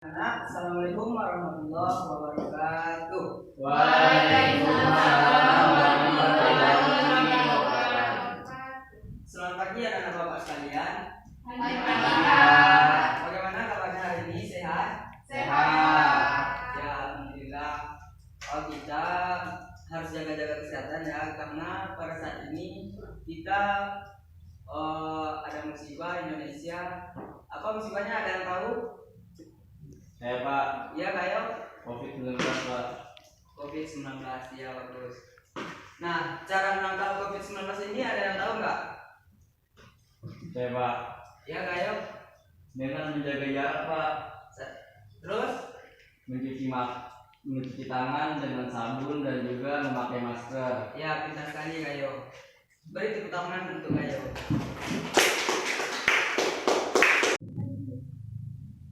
Assalamualaikum warahmatullahi wabarakatuh. Waalaikumsalam warahmatullahi wabarakatuh. Selamat pagi anak-anak bapak sekalian. Pagi, Pak. Bagaimana kabarnya hari ini? Sehat? Sehat. Ya, alhamdulillah. Kita harus jaga-jaga kesehatan ya, karena pada saat ini kita ada musibah Indonesia. Apa musibahnya, ada yang tahu? Saya Pak, Ya, kayak COVID-19 Pak. COVID-19, ya bagus. Nah, cara menangkal COVID-19 ini ada yang tahu nggak? Saya Pak, Ya, kayak dengan menjaga jarak Pak, terus mencuci tangan dengan sabun dan juga memakai masker. ya, pintar sekali kayo. Beri tepuk tangan untuk kayo.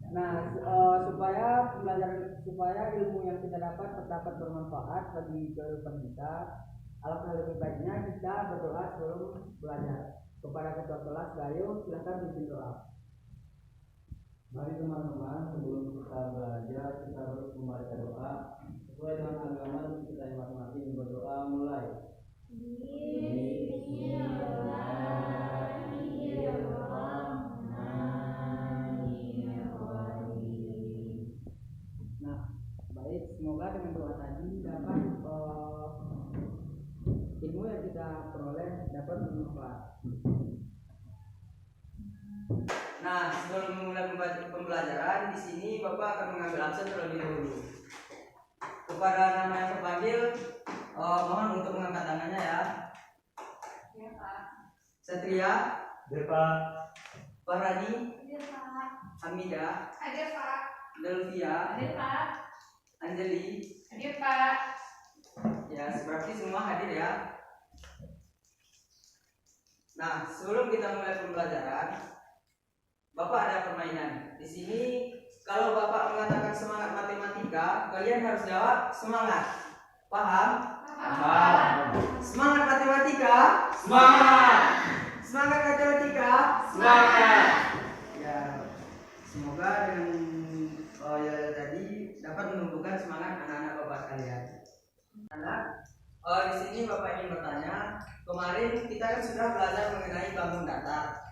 Nah, supaya ilmu yang kita dapat bermanfaat bagi kehidupan kita, alangkah lebih baiknya kita berdoa sebelum belajar. Kepada ketua kelas Gayo, silakan pimpin doa. Mari teman-teman, sebelum kita belajar kita harus membaca doa sesuai dengan agama kita yang masing-masing. Berdoa mulai. Nah, baik, semoga dengan doa tadi dapat ilmu yang kita peroleh dapat bermanfaat. Nah, sebelum memulai pembelajaran, di sini Bapak akan mengambil absen terlebih dahulu. Kepada nama yang terpanggil, mohon untuk mengangkat tangannya ya. Ya, Pak. Satria, Ya Pak. Farhani, Ada, Pak. Hamida, Ada, Pak. Delvia, Ada, Pak. Anjeli. Ada, Pak. Ya, berarti semua hadir ya. Nah, sebelum kita mulai pembelajaran, Bapak ada permainan. Di sini kalau Bapak mengatakan semangat matematika, kalian harus jawab semangat. Paham? Paham. Semangat matematika. Semangat. Semangat matematika. Semangat. Ya, semoga dengan tadi dapat menumbuhkan semangat anak-anak Bapak sekalian. Anak, di sini Bapak ingin bertanya, kemarin kita kan sudah belajar mengenai bangun datar.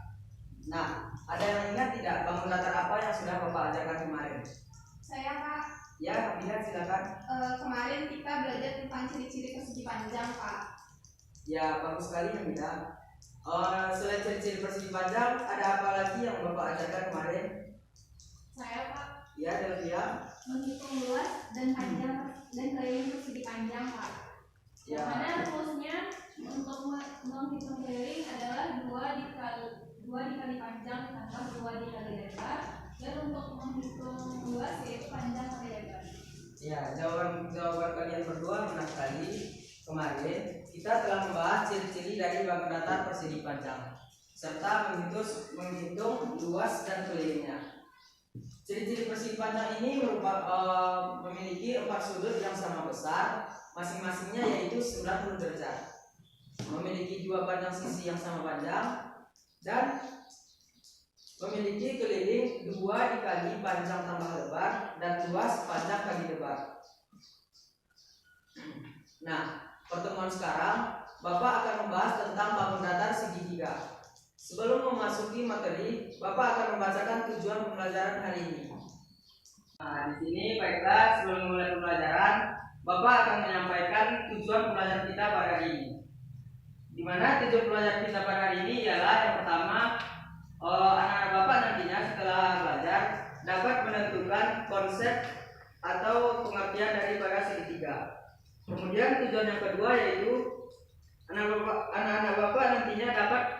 Nah, ada yang ingat tidak bangun datar apa yang sudah Bapak ajarkan kemarin? Saya, Pak. Ya, lihat silakan. Kemarin kita belajar tentang ciri-ciri persegi panjang, Pak. Ya, bagus sekali Hamida. Selain ciri-ciri persegi panjang, ada apa lagi yang Bapak ajarkan kemarin? Saya, Pak, Ya, Delvia. menghitung luas dan panjang dan keliling persegi panjang, Pak. Ya. Mana rumusnya untuk menghitung keliling adalah 2 dikali panjang ditambah 2 dikali lebar, dan untuk menghitung luas yaitu panjang kali lebar. Ya, jawaban kalian berdua benar sekali. Kemarin kita telah membahas ciri-ciri dari bangun datar persegi panjang serta menghitung luas dan kelilingnya. Ciri-ciri persegi panjang ini memiliki 4 sudut yang sama besar, masing-masingnya yaitu 90 derajat. Memiliki 2 panjang sisi yang sama panjang dan memiliki keliling 2 dikali panjang tambah lebar dan luas panjang kali lebar. Nah, pertemuan sekarang Bapak akan membahas tentang bangun datar segitiga. Sebelum memasuki materi, Bapak akan membacakan tujuan pembelajaran hari ini. Nah, di sini baiklah, sebelum memulai pembelajaran, Bapak akan menyampaikan tujuan pembelajaran kita pada hari ini. Di mana tujuan pembelajaran kita pada hari ini ialah yang pertama, anak-anak Bapak nantinya setelah belajar dapat menentukan konsep atau pengertian daripada segitiga. Kemudian tujuan yang kedua yaitu anak-anak Bapak nantinya dapat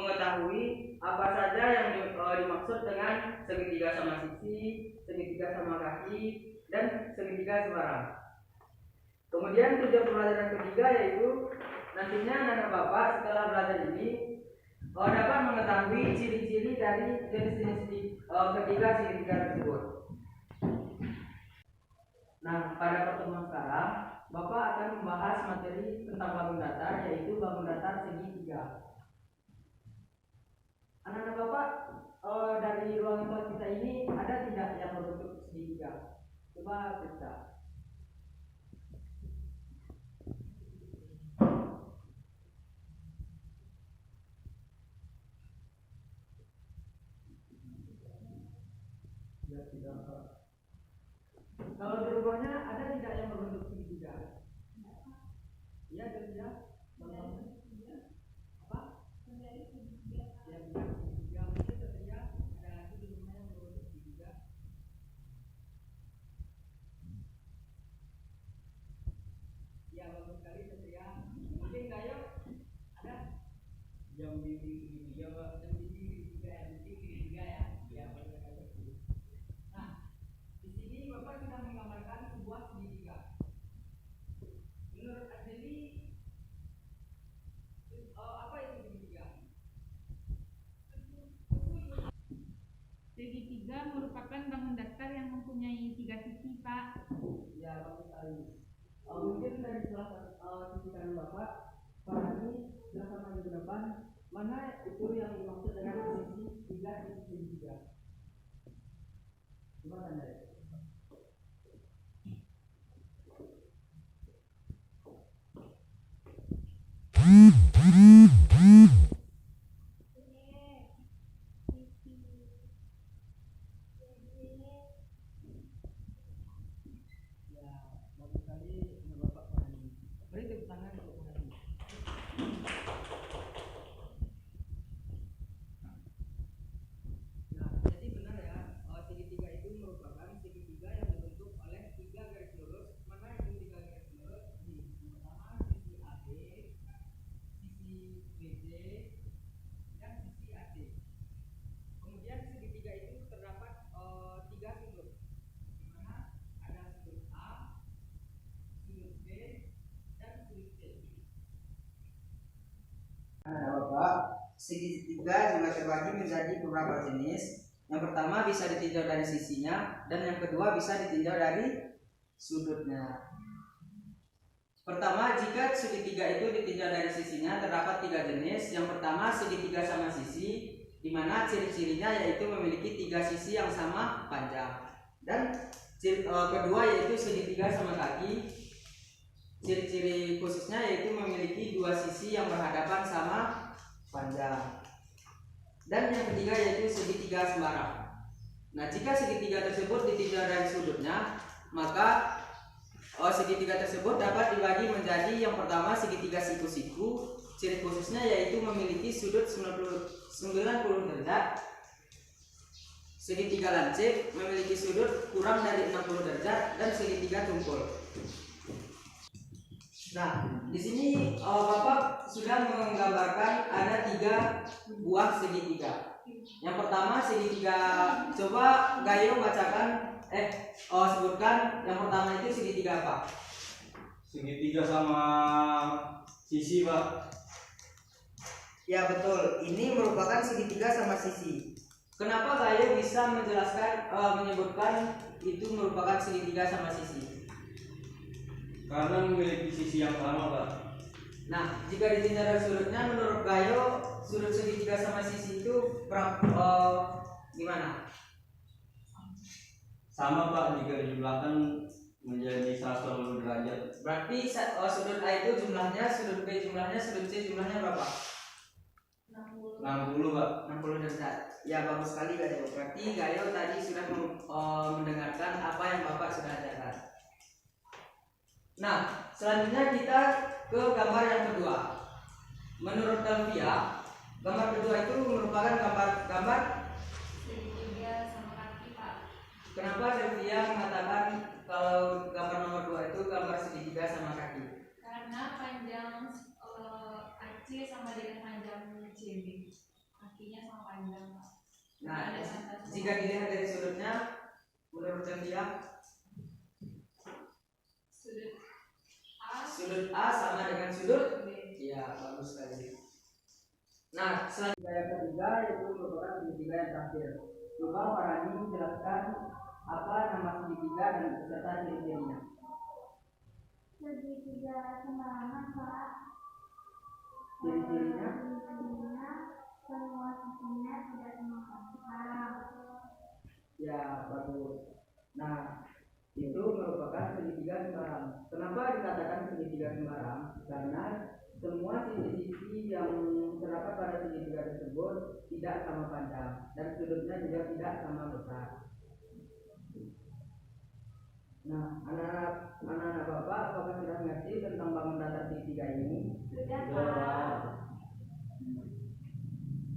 mengetahui apa saja yang dimaksud dengan segitiga sama sisi, segitiga sama kaki, dan segitiga sebarang. Kemudian tujuan pembelajaran ketiga yaitu nantinya anak-anak Bapak setelah belajar ini dapat mengetahui ciri-ciri dari jenis-jenis ketiga segitiga tersebut. Nah, pada pertemuan sekarang Bapak akan membahas materi tentang bangun datar, yaitu bangun datar segitiga. Anak-anak Bapak, dari ruangan kelas kita ini ada tidak yang berbentuk lupa periksa. Ya, tidak. Kalau di rumahnya ada tidak yang berbentuk segitiga? Iya, ada tidak? Apa? Ya, bukan segitiga. Mungkin saja ada lagi di rumah yang berbentuk segitiga. Ya, bagus sekali Satria. Mungkin Gayo ada? Jam dinding segitiga, Pak. Jam dinding segitiga ya, dinding segitiga ya. Ya, bagus sekali. Nah, di sini Bapak sudah menggambarkan sebuah segitiga. Menurut Azeli, apa itu segitiga? Segitiga merupakan bangun datar yang mempunyai 3 sisi, Pak. Ya, bagus sekali. Mungkin dari sisi kanan Bapak, Pak Hani, silakan maju ke depan. Mana itu yang dimaksud dengan sisi 3 sisi segitiga? Coba tanda ya. Ya, bagus sekali Bapak Pak Hani. Beri tepuk tangan untuk Pak Hani. Nah, jadi benar ya, segitiga itu merupakan segitiga yang dibentuk oleh 3 garis lurus. Mana itu 3 garis lurus? Yang pertama sisi AB, sisi BC, dan sisi AC. Kemudian segitiga itu terdapat 3 sudut, di mana ada sudut A, sudut B, dan sudut C. Nah, Bapak, segitiga juga terbagi menjadi beberapa jenis. Yang pertama bisa ditinjau dari sisinya, dan yang kedua bisa ditinjau dari sudutnya. Pertama, jika segitiga itu ditinjau dari sisinya, terdapat 3 jenis. Yang pertama, segitiga sama sisi, di mana ciri-cirinya yaitu memiliki 3 sisi yang sama panjang. Dan kedua yaitu segitiga sama kaki. Ciri-ciri khususnya yaitu memiliki 2 sisi yang berhadapan sama panjang. Dan yang ketiga yaitu segitiga sembarang. Nah, jika segitiga tersebut ditinjau dari sudutnya, maka segitiga tersebut dapat dibagi menjadi yang pertama segitiga siku-siku. Ciri khususnya yaitu memiliki sudut 90 derajat. Segitiga lancip memiliki sudut kurang dari 60 derajat, dan segitiga tumpul. Nah, di sini Bapak sudah menggambarkan ada 3 buah segitiga. Yang pertama segitiga, coba Gayo bacakan, sebutkan yang pertama itu segitiga apa? Segitiga sama sisi, Pak. Ya betul, ini merupakan segitiga sama sisi. Kenapa Gayo bisa menjelaskan, menyebutkan itu merupakan segitiga sama sisi? Karena memiliki sisi yang sama, Pak. Nah, jika ditinjau dari sudutnya, menurut Gayo sudut segitiga sama sisi itu gimana? Sama, Pak, jika dijumlahkan menjadi 180 derajat. Berarti sudut A itu jumlahnya, sudut B jumlahnya, sudut C jumlahnya berapa? 60, Pak. 60 derajat. Ya, bagus sekali Gayo. Berarti Gayo tadi sudah mendengarkan apa yang Bapak sudah ajarkan. Nah, selanjutnya kita ke gambar yang kedua. Menurut Delvia, gambar kedua itu merupakan gambar Segitiga sama kaki, Pak. Kenapa Delvia mengatakan kalau gambar nomor 2 itu gambar segitiga sama kaki? Karena panjang AC sama dengan panjang CB. Kakinya sama panjang, Pak. Nah, Ada batas. jika dilihat dari sudutnya, menurut Delvia sudut A sama dengan sudut B. Iya, bagus sekali. Nah, selanjutnya yang ketiga yaitu merupakan segitiga yang terakhir. Coba Farani menjelaskan apa nama segitiga dan beserta ciri-cirinya. Segitiga sembarangan, Pak. Ciri-cirinya? Ciri-cirinya semua sisinya tidak sama sekarang. Ya, bagus. Nah, itu segitiga sembarang. Kenapa dikatakan segitiga sembarang? Karena semua sisi-sisi yang terdapat pada segitiga tersebut tidak sama panjang dan sudutnya juga tidak sama besar. Nah, anak-anak Bapak, apakah sudah mengerti tentang bangun datar segitiga ini? Sudah, Pak.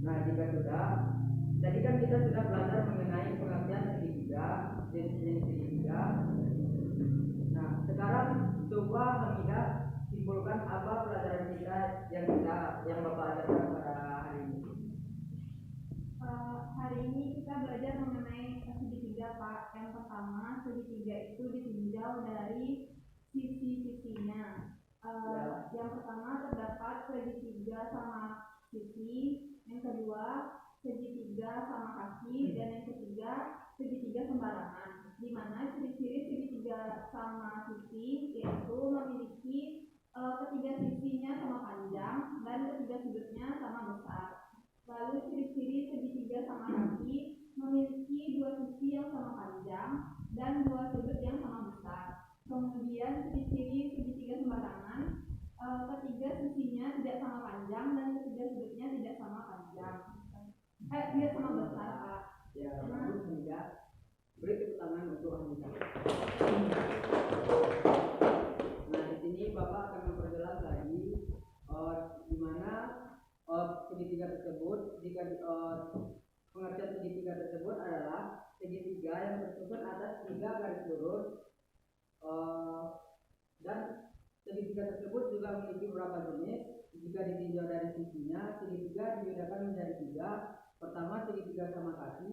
Nah, jika sudah, tadi kan kita sudah belajar mengenai pengertian segitiga, jenis-jenis segitiga. Nah, sekarang coba Hamidah simpulkan apa pelajaran kita yang Bapak ajarkan pada hari ini. Hari ini kita belajar mengenai segitiga, Pak. Yang pertama, segitiga itu ditinjau dari sisi-sisinya. Yang pertama terdapat segitiga sama sisi, yang kedua segitiga sama kaki, dan yang ketiga segitiga sembarangan. Di mana ciri-ciri segitiga sama sisi yaitu memiliki ketiga sisinya sama panjang dan ketiga sudutnya sama besar. Lalu ciri-ciri segitiga sama kaki memiliki dua sisi yang sama panjang dan dua sudut yang sama besar. Kemudian ciri-ciri segitiga sembarangan, ketiga sisinya tidak sama panjang dan ketiga sudutnya tidak sama panjang. Tidak sama besar, Pak. Ya, bagus Hamidah. Beri tepuk tangan untuk Hamidah. Nah, di sini Bapak akan memperjelas lagi di mana segitiga tersebut, pengertian segitiga tersebut adalah segitiga yang tersusun atas 3 garis lurus, dan segitiga tersebut juga memiliki beberapa jenis. Jika ditinjau dari sisinya, segitiga dibedakan menjadi 3. Pertama, segitiga sama kaki.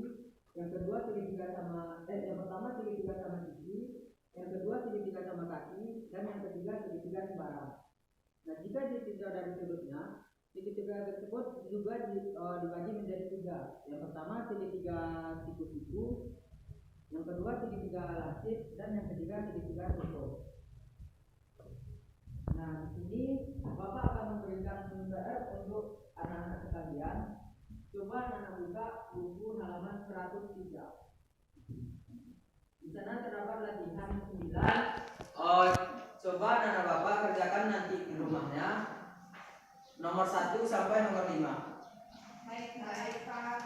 Yang kedua, yang pertama segitiga sama sisi. Yang kedua, segitiga sama kaki. Dan yang ketiga, segitiga sembarang. Nah, jika ditinjau dari sudutnya, segitiga tersebut juga dibagi menjadi 3. Yang pertama segitiga siku-siku, yang kedua segitiga lasik, dan yang ketiga segitiga tutup. Nah, di sini Bapak akan memberikan PR untuk anak-anak sekalian. Coba anak-anak buka buku halaman 103. Di sana terdapat latihan 9. Coba anak-anak Bapak kerjakan nanti di rumahnya. Nomor 1 sampai nomor 5. Baik, Pak.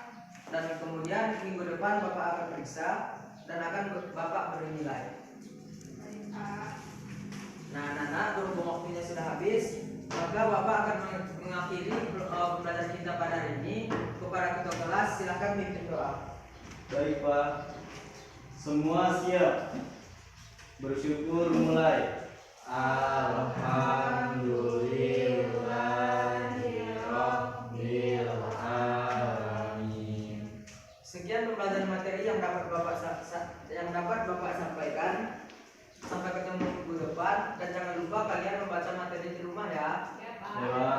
Dan kemudian minggu depan Bapak akan periksa dan akan Bapak beri nilai. Baik, Pak. Nah, anak-anak, berhubung waktunya sudah habis, maka Bapak akan mengakhiri pembelajaran kita pada hari ini. Kepada ketua kelas, silakan pimpin doa. Baik Pak, semua siap. Bersyukur mulai. Alhamdulillahirabbil alamin. Sekian pembelajaran materi yang dapat Bapak sampaikan. Sampai ketemu minggu depan, dan jangan lupa kalian membaca materi di rumah ya. Ya, Pak. Ya.